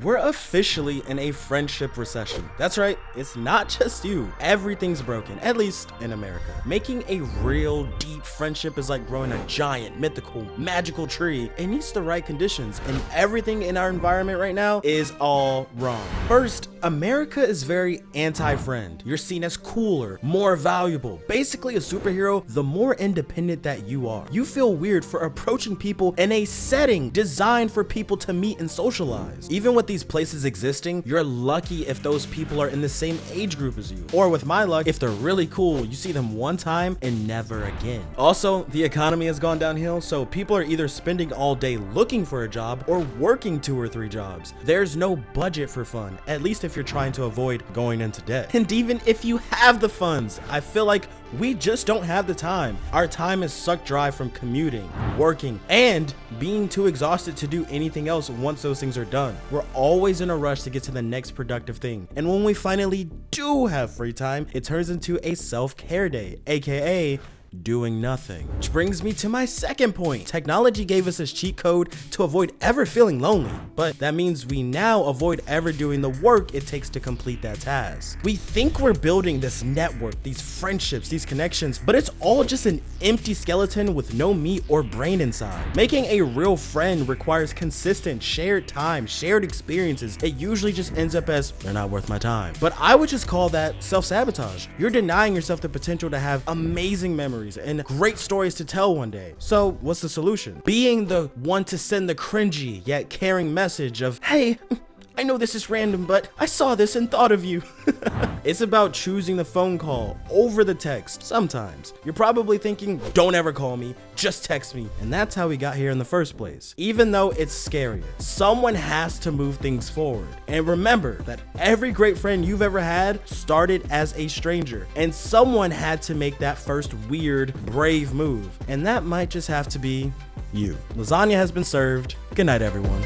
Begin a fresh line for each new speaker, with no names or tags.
We're officially in a friendship recession. That's right, it's not just you. Everything's broken, at least in America. Making a real deep friendship is like growing a giant, mythical, magical tree. It needs the right conditions, and everything in our environment right now is all wrong. First, America is very anti-friend. You're seen as cooler, more valuable, basically a superhero the more independent that you are. You feel weird for approaching people in a setting designed for people to meet and socialize. Even with these places existing, you're lucky if those people are in the same age group as you. Or with my luck, if they're really cool, you see them one time and never again. Also, the economy has gone downhill, so people are either spending all day looking for a job or working 2 or 3 jobs. There's no budget for fun, at least if you're trying to avoid going into debt. And even if you have the funds, I feel like we just don't have the time. Our time is sucked dry from commuting, working, and being too exhausted to do anything else once those things are done. We're always in a rush to get to the next productive thing. And when we finally do have free time, it turns into a self-care day, aka doing nothing. Which brings me to my second point. Technology gave us this cheat code to avoid ever feeling lonely, but that means we now avoid ever doing the work it takes to complete that task. We think we're building this network, these friendships, these connections, but it's all just an empty skeleton with no meat or brain inside. Making a real friend requires consistent shared time, shared experiences. It usually just ends up as, they're not worth my time. But I would just call that self-sabotage. You're denying yourself the potential to have amazing memories and great stories to tell one day. So what's the solution? Being the one to send the cringy yet caring message of, hey, I know this is random, but I saw this and thought of you. It's about choosing the phone call over the text. Sometimes you're probably thinking, don't ever call me, just text me. And that's how we got here in the first place. Even though it's scary, someone has to move things forward. And remember that every great friend you've ever had started as a stranger, and someone had to make that first weird, brave move. And that might just have to be you. Lasagna has been served. Good night, everyone.